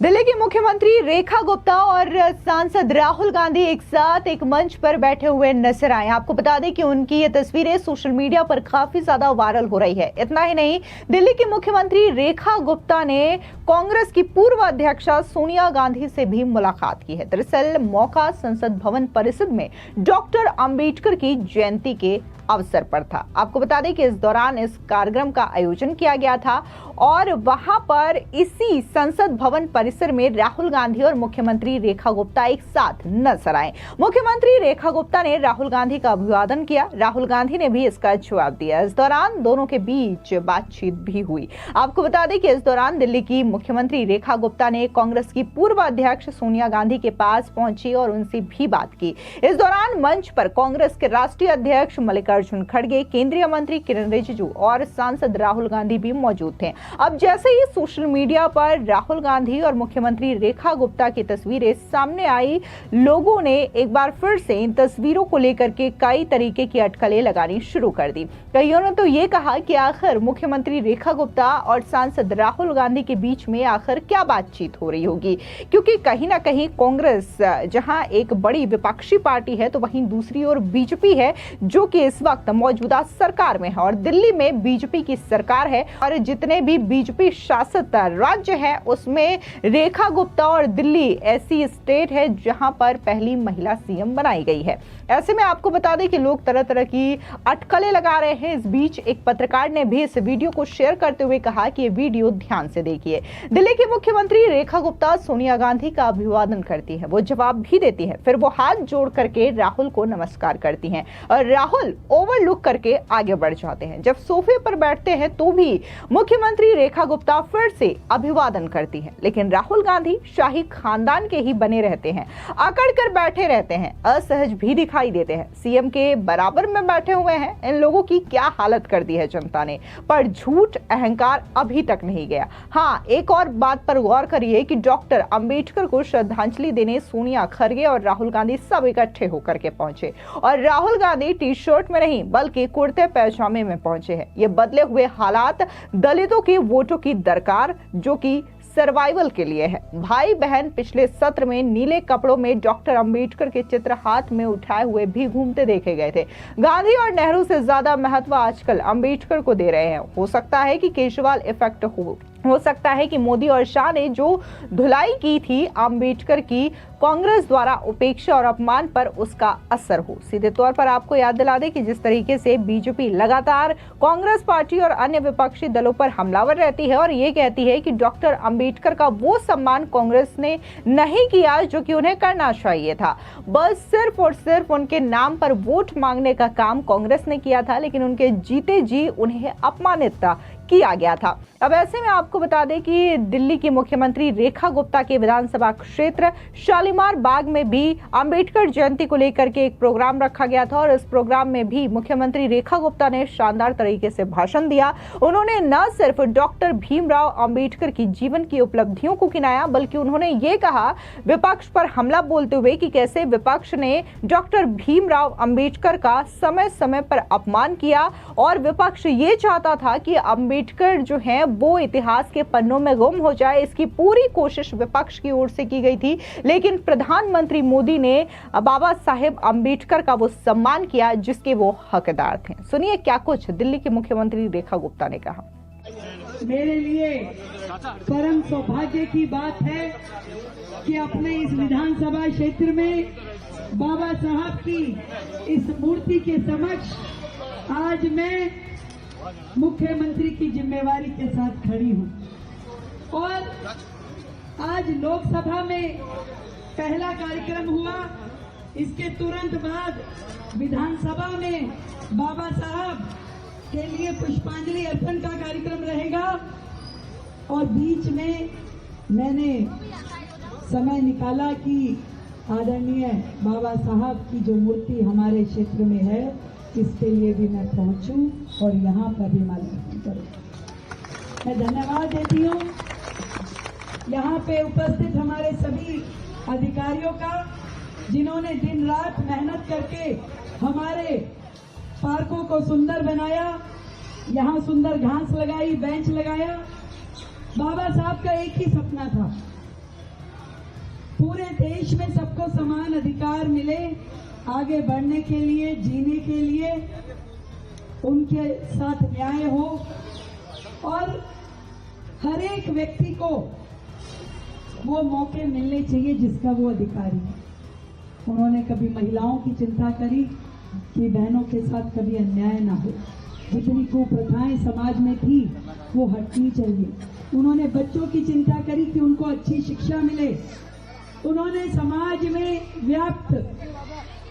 दिल्ली की मुख्यमंत्री रेखा गुप्ता और सांसद राहुल गांधी एक साथ एक मंच पर बैठे हुए नजर आए। आपको बता दें कि उनकी ये तस्वीरें सोशल मीडिया पर काफी ज्यादा वायरल हो रही है। इतना ही नहीं, दिल्ली की मुख्यमंत्री रेखा गुप्ता ने कांग्रेस की पूर्व अध्यक्षा सोनिया गांधी से भी मुलाकात की है। दरअसल मौका संसद भवन परिसर में डॉक्टर अंबेडकर की जयंती के अवसर पर था। आपको बता दें कि इस दौरान इस कार्यक्रम का आयोजन किया गया था और वहां पर इसी संसद भवन परिसर में राहुल गांधी और मुख्यमंत्री रेखा गुप्ता एक साथ नजर आए। मुख्यमंत्री रेखा गुप्ता ने राहुल गांधी का अभिवादन किया, राहुल गांधी ने भी इसका जवाब दिया। इस दौरान दोनों के बीच बातचीत भी हुई। आपको बता दें कि इस दौरान दिल्ली की मुख्यमंत्री रेखा गुप्ता ने कांग्रेस की पूर्व अध्यक्ष सोनिया गांधी के पास पहुंची और उनसे भी बात की। इस दौरान मंच पर कांग्रेस के राष्ट्रीय अध्यक्ष मल्लिकार्जुन खड़गे, केंद्रीय मंत्री किरण रिजिजू और सांसद राहुल गांधी भी मौजूद थे। अब जैसे ही सोशल मीडिया पर राहुल गांधी और मुख्यमंत्री रेखा गुप्ता की तस्वीरें सामने आई, लोगों ने एक बार फिर से इन तस्वीरों को लेकर के कई तरीके की अटकलें लगानी शुरू कर दी। कईयों ने तो ये कहा कि आखिर मुख्यमंत्री रेखा गुप्ता और सांसद राहुल गांधी के बीच में आखिर क्या बातचीत हो रही होगी, क्योंकि कहीं ना कहीं कांग्रेस जहां एक बड़ी विपक्षी पार्टी है तो वहीं दूसरी ओर बीजेपी है जो कि इस वक्त मौजूदा सरकार में है और दिल्ली में बीजेपी की सरकार है और जितने भी बीजेपी शासित राज्य है उसमें रेखा गुप्ता और दिल्ली ऐसी स्टेट है जहां पर पहली महिला सीएम बनाई गई है। ऐसे में आपको बता दें कि लोग तरह तरह की अटकलें लगा रहे हैं। इस बीच एक पत्रकार ने भी इस वीडियो को शेयर करते हुए कहा कि ये वीडियो ध्यान से देखिए। दिल्ली की मुख्यमंत्री रेखा गुप्ता सोनिया गांधी का अभिवादन करती है, वो जवाब भी देती है, फिर वो हाथ जोड़ करके राहुल को नमस्कार करती हैं और राहुल ओवरलुक करके आगे बढ़ जाते हैं। जब सोफे पर बैठते हैं तो भी मुख्यमंत्री रेखा गुप्ता फिर से अभिवादन करती है, लेकिन राहुल गांधी शाही खानदान के ही बने रहते हैं, अकड़ कर बैठे रहते हैं, असहज भी दिखाई देते हैं, सीएम के बराबर में बैठे हुए हैं। इन लोगों की क्या हालत कर दी है जनता ने, पर झूठ अहंकार अभी तक नहीं गया। हाँ, एक और बात पर गौर करिए कि डॉक्टर अंबेडकर को श्रद्धांजलि देने सोनिया, खड़गे और राहुल गांधी सब इकट्ठे होकर के पहुंचे और राहुल गांधी टी शर्ट में नहीं बल्कि कुर्ते पैजामे में पहुंचे हैं। ये बदले हुए हालात दलितों के वोटों की दरकार जो कि सर्वाइवल के लिए है। भाई बहन पिछले सत्र में नीले कपड़ों में डॉक्टर अंबेडकर के चित्र हाथ में उठाए हुए भी घूमते देखे गए थे। गांधी और नेहरू से ज्यादा महत्व आजकल अंबेडकर को दे रहे हैं। हो सकता है कि केजरीवाल इफेक्ट हो सकता है कि मोदी और शाह ने जो धुलाई की थी अंबेडकर की कांग्रेस द्वारा उपेक्षा और अपमान पर, उसका असर हो। सीधे तौर पर आपको याद दिला दें कि जिस तरीके से बीजेपी लगातार कांग्रेस पार्टी और अन्य विपक्षी दलों पर हमलावर रहती है और ये कहती है कि डॉक्टर अंबेडकर का वो सम्मान कांग्रेस ने नहीं किया जो कि उन्हें करना चाहिए था। बस सिर्फ और सिर्फ उनके नाम पर वोट मांगने का काम कांग्रेस ने किया था, लेकिन उनके जीते जी उन्हें अपमानित किया गया था। अब ऐसे में आपको बता दें कि दिल्ली की मुख्यमंत्री रेखा गुप्ता के विधानसभा क्षेत्र शालीमार बाग में भी अंबेडकर जयंती को लेकर के एक प्रोग्राम रखा गया था और इस प्रोग्राम में भी मुख्यमंत्री रेखा गुप्ता ने शानदार तरीके से भाषण दिया। उन्होंने न सिर्फ डॉक्टर भीमराव अंबेडकर की जीवन की उपलब्धियों को गिनाया, बल्कि उन्होंने ये कहा विपक्ष पर हमला बोलते हुए कि कैसे विपक्ष ने डॉक्टर भीमराव अंबेडकर का समय समय पर अपमान किया और विपक्ष ये चाहता था कि अंबेडकर जो है वो इतिहास के पन्नों में गुम हो जाए। इसकी पूरी कोशिश विपक्ष की ओर से की गई थी, लेकिन प्रधानमंत्री मोदी ने बाबा साहेब अंबेडकर का वो सम्मान किया जिसके वो हकदार थे। सुनिए क्या कुछ दिल्ली के मुख्यमंत्री रेखा गुप्ता ने कहा। मेरे लिए परम सौभाग्य की बात है कि अपने इस विधानसभा क्षेत्र में बाबा साहब की इस मूर्ति के समक्ष आज मैं मुख्यमंत्री की जिम्मेवारी के साथ खड़ी हूं और आज लोकसभा में पहला कार्यक्रम हुआ। इसके तुरंत बाद विधानसभा में बाबा साहब के लिए पुष्पांजलि अर्पण का कार्यक्रम रहेगा और बीच में मैंने समय निकाला कि आदरणीय बाबा साहब की जो मूर्ति हमारे क्षेत्र में है इसके लिए भी मैं पहुंचूं और यहाँ पर भी माल्यार्पण करूं। मैं धन्यवाद देती हूँ यहाँ पे उपस्थित हमारे सभी अधिकारियों का, जिन्होंने दिन रात मेहनत करके हमारे पार्कों को सुंदर बनाया, यहाँ सुंदर घास लगाई, बेंच लगाया। बाबा साहब का एक ही सपना था पूरे देश में सबको समान अधिकार मिले, आगे बढ़ने के लिए, जीने के लिए उनके साथ न्याय हो और हर एक व्यक्ति को वो मौके मिलने चाहिए जिसका वो अधिकारी है। उन्होंने कभी महिलाओं की चिंता करी कि बहनों के साथ कभी अन्याय ना हो। जितनी कुप्रथाएं समाज में थी वो हटनी चाहिए। उन्होंने बच्चों की चिंता करी कि उनको अच्छी शिक्षा मिले। उन्होंने समाज में व्याप्त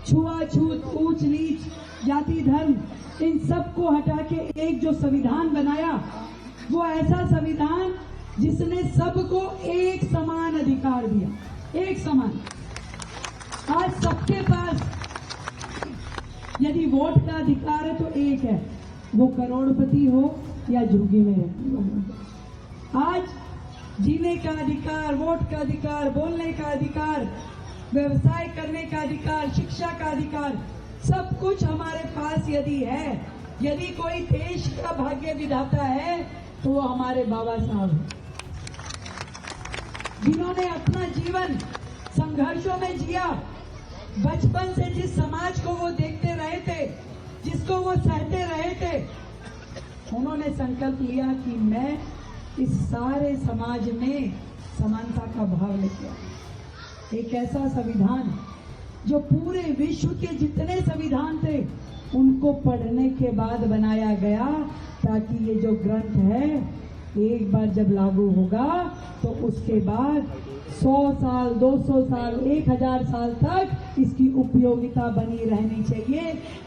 छुआछूत, ऊंच नीच, जाति धर्म, इन सब को हटा के एक जो संविधान बनाया, वो ऐसा संविधान जिसने सबको एक समान अधिकार दिया, एक समान। आज सबके पास यदि वोट का अधिकार है तो एक है, वो करोड़पति हो या झुग्गी में रहती हो। आज जीने का अधिकार, वोट का अधिकार, बोलने का अधिकार, व्यवसाय करने का अधिकार, शिक्षा का अधिकार, सब कुछ हमारे पास यदि है, यदि कोई देश का भाग्य विधाता है तो वो हमारे बाबा साहब हैं, जिन्होंने अपना जीवन संघर्षों में जिया। बचपन से जिस समाज को वो देखते रहे थे, जिसको वो सहते रहे थे, उन्होंने संकल्प लिया कि मैं इस सारे समाज में समानता का भाव लेके आया। एक ऐसा संविधान जो पूरे विश्व के जितने संविधान थे उनको पढ़ने के बाद बनाया गया, ताकि ये जो ग्रंथ है एक बार जब लागू होगा तो उसके बाद 100 साल, 200 साल, 1000 साल तक इसकी उपयोगिता बनी रहनी चाहिए।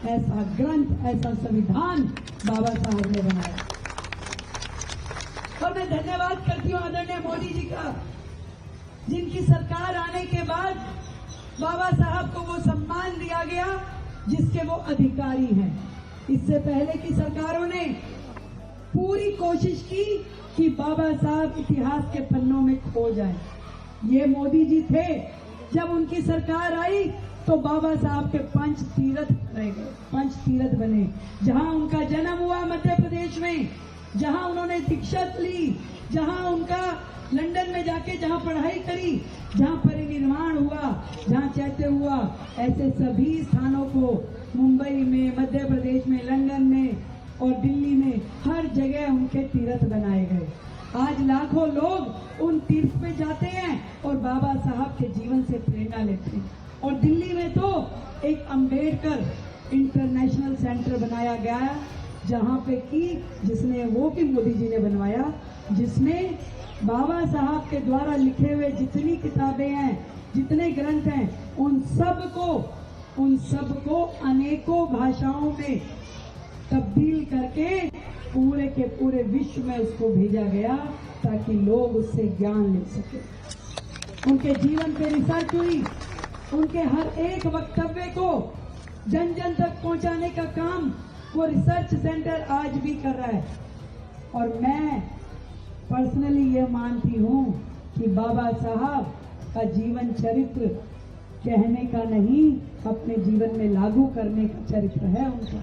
ऐसा ग्रंथ, ऐसा संविधान बाबा साहब ने बनाया। और मैं धन्यवाद करती हूँ आदरणीय मोदी जी का, जिनकी सरकार आने के बाद बाबा साहब को वो सम्मान दिया गया जिसके वो अधिकारी हैं। इससे पहले की सरकारों ने पूरी कोशिश की कि बाबा साहब इतिहास के पन्नों में खो जाए। ये मोदी जी थे, जब उनकी सरकार आई तो बाबा साहब के पंच तीर्थ रह गए, पंच तीर्थ बने। जहां उनका जन्म हुआ मध्य प्रदेश में, जहां उन्होंने दीक्षांत ली, जहां उनका लंदन में जाके जहां पढ़ाई करी, जहां परिनिर्वाण हुआ, जहां चैत्य हुआ, ऐसे सभी स्थानों को मुंबई में, मध्य प्रदेश में, लंदन में और दिल्ली में हर जगह उनके तीर्थ बनाए गए। आज लाखों लोग उन तीर्थ पे जाते हैं और बाबा साहब के जीवन से प्रेरणा लेते हैं। और दिल्ली में तो एक अंबेडकर इंटरनेशनल सेंटर बनाया गया, जहां पे कि जिसने वो भी मोदी जी ने बनवाया, जिसमें बाबा साहब के द्वारा लिखे हुए जितनी किताबें हैं, जितने ग्रंथ हैं, उन सबको अनेकों भाषाओं में तब्दील करके पूरे के पूरे विश्व में उसको भेजा गया, ताकि लोग उससे ज्ञान ले सके। उनके जीवन पे रिसर्च हुई, उनके हर एक वक्तव्य को जन जन तक पहुंचाने का काम वो रिसर्च सेंटर आज भी कर रहा है। और मैं पर्सनली ये मानती हूँ कि बाबा साहब का जीवन चरित्र कहने का नहीं, अपने जीवन में लागू करने का चरित्र है उनका।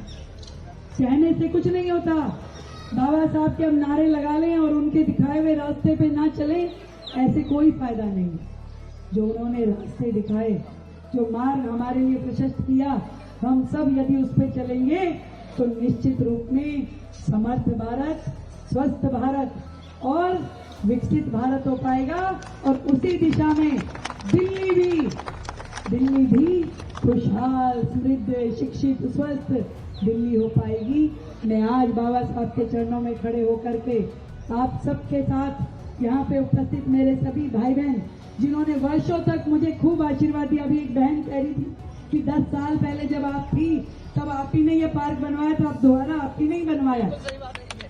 कहने से कुछ नहीं होता। बाबा साहब के हम नारे लगा लें और उनके दिखाए हुए रास्ते पे ना चलें, ऐसे कोई फायदा नहीं। जो उन्होंने रास्ते दिखाए, जो मार्ग हमारे लिए प्रशस्त किया, हम सब यदि उस पर चलेंगे तो निश्चित रूप में समर्थ भारत, स्वस्थ भारत और विकसित भारत हो पाएगा। और उसी दिशा में दिल्ली भी खुशहाल, समृद्ध, शिक्षित, स्वस्थ दिल्ली हो पाएगी। मैं आज बाबा साहब के चरणों में खड़े होकर के आप सबके साथ यहाँ पे उपस्थित मेरे सभी भाई बहन, जिन्होंने वर्षों तक मुझे खूब आशीर्वाद दिया। अभी एक बहन कह रही थी कि 10 साल पहले जब आप थी तब आप ही ने ये पार्क बनवाया, तो अब दोबारा आप ही नहीं बनवाया।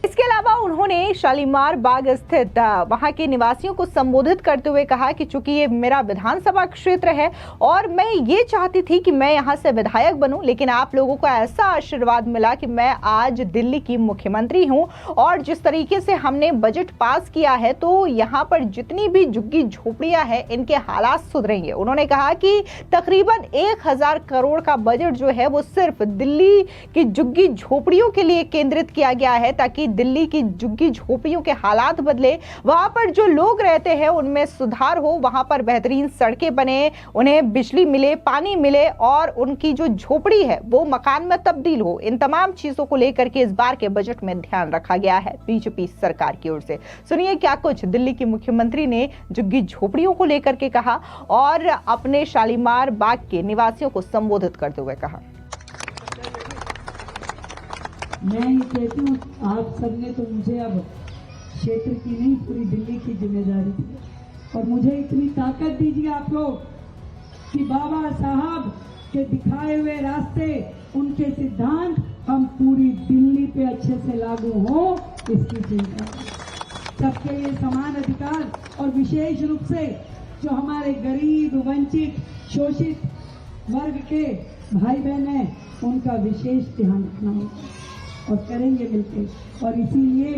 इसके अलावा उन्होंने शालीमार बाग स्थित वहां के निवासियों को संबोधित करते हुए कहा कि चूंकि ये मेरा विधानसभा क्षेत्र है और मैं ये चाहती थी कि मैं यहां से विधायक बनूं, लेकिन आप लोगों को ऐसा आशीर्वाद मिला कि मैं आज दिल्ली की मुख्यमंत्री हूं। और जिस तरीके से हमने बजट पास किया है तो यहाँ पर जितनी भी झुग्गी झोपड़ियां हैं इनके हालात सुधरेंगे। उन्होंने कहा कि तकरीबन 1000 करोड़ का बजट जो है वो सिर्फ दिल्ली की झुग्गी झोपड़ियों के लिए केंद्रित किया गया है, ताकि दिल्ली की झुग्गी झोपड़ियों के हालात बदले, वहां पर जो लोग रहते हैं उनमें सुधार हो, वहां पर बेहतरीन सड़कें बने, उन्हें बिजली मिले, पानी मिले और उनकी जो झोपड़ी है वो मकान में तब्दील हो। इन तमाम चीजों को लेकर के इस बार के बजट में ध्यान रखा गया है बीजेपी सरकार की ओर से। सुनिए क्या कुछ दिल्ली की मुख्यमंत्री ने झुग्गी झोपड़ियों को लेकर के कहा और अपने शालीमार बाग के निवासियों को संबोधित करते हुए कहा। मैं ये कहती हूँ, आप सबने तो मुझे अब क्षेत्र की नहीं पूरी दिल्ली की जिम्मेदारी दी और मुझे इतनी ताकत दीजिए आप लोग कि बाबा साहब के दिखाए हुए रास्ते, उनके सिद्धांत हम पूरी दिल्ली पे अच्छे से लागू हो, इसकी चिंता। सबके लिए समान अधिकार और विशेष रूप से जो हमारे गरीब, वंचित, शोषित वर्ग के भाई बहन हैं, उनका विशेष ध्यान रखना होगा और करेंगे मिलकर। और इसीलिए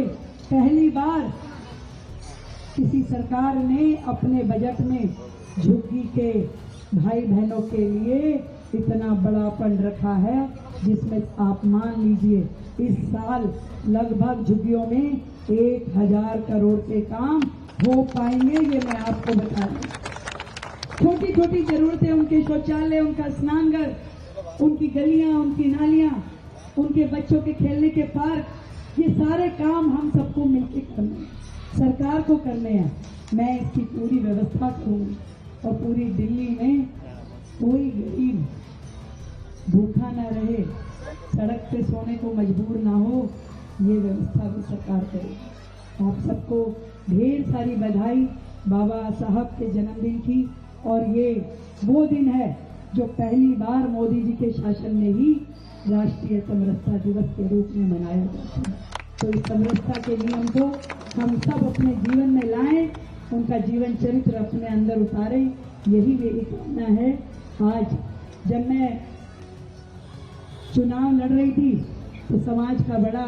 पहली बार किसी सरकार ने अपने बजट में झुग्गी के भाई बहनों के लिए इतना बड़ा फंड रखा है, जिसमें आप मान लीजिए इस साल लगभग झुग्गियों में 1000 करोड़ के काम हो पाएंगे। ये मैं आपको बता दूं। छोटी छोटी जरूरतें, उनके शौचालय, उनका स्नानघर, उनकी गलियां, उनकी नालियां, उनके बच्चों के खेलने के पार्क, ये सारे काम हम सबको मिलकर करने हैं, सरकार को करने हैं। मैं इसकी पूरी व्यवस्था करूंगी और पूरी दिल्ली में कोई गरीब भूखा ना रहे, सड़क पे सोने को मजबूर ना हो, ये व्यवस्था भी सरकार करेगी। आप सबको ढेर सारी बधाई बाबा साहब के जन्मदिन की। और ये वो दिन है जो पहली बार मोदी जी के शासन में ही राष्ट्रीय समरसता दिवस के रूप में मनाया जाता है। तो इस समरसता के नियम को हम सब अपने जीवन में लाएं, उनका जीवन चरित्र अपने अंदर उतारें, यही मेरी कामना है। आज जब मैं चुनाव लड़ रही थी तो समाज का बड़ा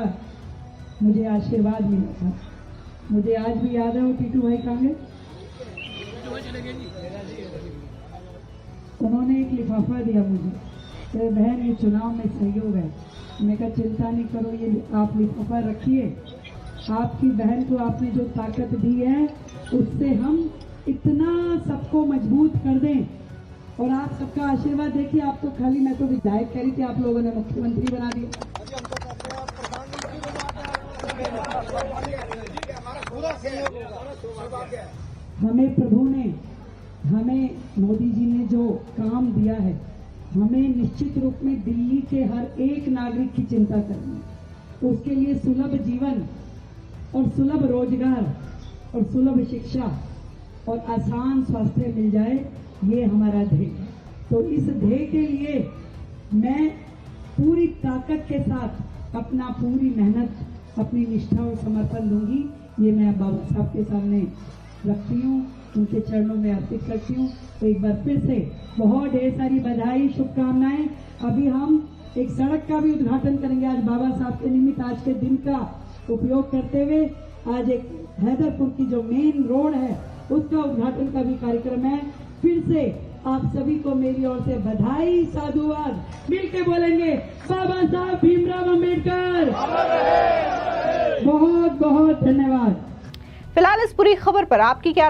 मुझे आशीर्वाद मिला था। मुझे आज भी याद है वो टीटू भाई कांगे, उन्होंने एक लिफाफा दिया मुझे, तो बहन ये चुनाव में सहयोग है। मैंने कहा चिंता नहीं करो, ये आप लिफाफा रखिए, आपकी बहन को आपने जो ताकत दी है उससे हम इतना सबको मजबूत कर दें। और आप सबका आशीर्वाद देखिए, आप तो खाली, मैं तो विधायक कह रही थी, आप लोगों ने मुख्यमंत्री बना दिया। हमें प्रभु ने, हमें मोदी जी ने जो काम दिया है, हमें निश्चित रूप में दिल्ली के हर एक नागरिक की चिंता करनी है। उसके लिए सुलभ जीवन और सुलभ रोजगार और सुलभ शिक्षा और आसान स्वास्थ्य मिल जाए, ये हमारा ध्येय है। तो इस ध्येय के लिए मैं पूरी ताकत के साथ अपना पूरी मेहनत, अपनी निष्ठा और समर्पण दूंगी। ये मैं बाबा साहब के सामने रखती हूँ, उनके चरणों में अर्पित करती हूँ। तो एक बार फिर से बहुत ढेर सारी बधाई, शुभकामनाएं। अभी हम एक सड़क का भी उद्घाटन करेंगे आज बाबा साहब के निमित्त, आज के दिन का उपयोग करते हुए। आज एक हैदरपुर की जो मेन रोड है उसका उद्घाटन का भी कार्यक्रम है। फिर से आप सभी को मेरी ओर से बधाई, साधुवाद। मिलके बोलेंगे बाबा साहब भीमराव अंबेडकर। बहुत बहुत धन्यवाद। फिलहाल इस पूरी खबर पर आपकी क्या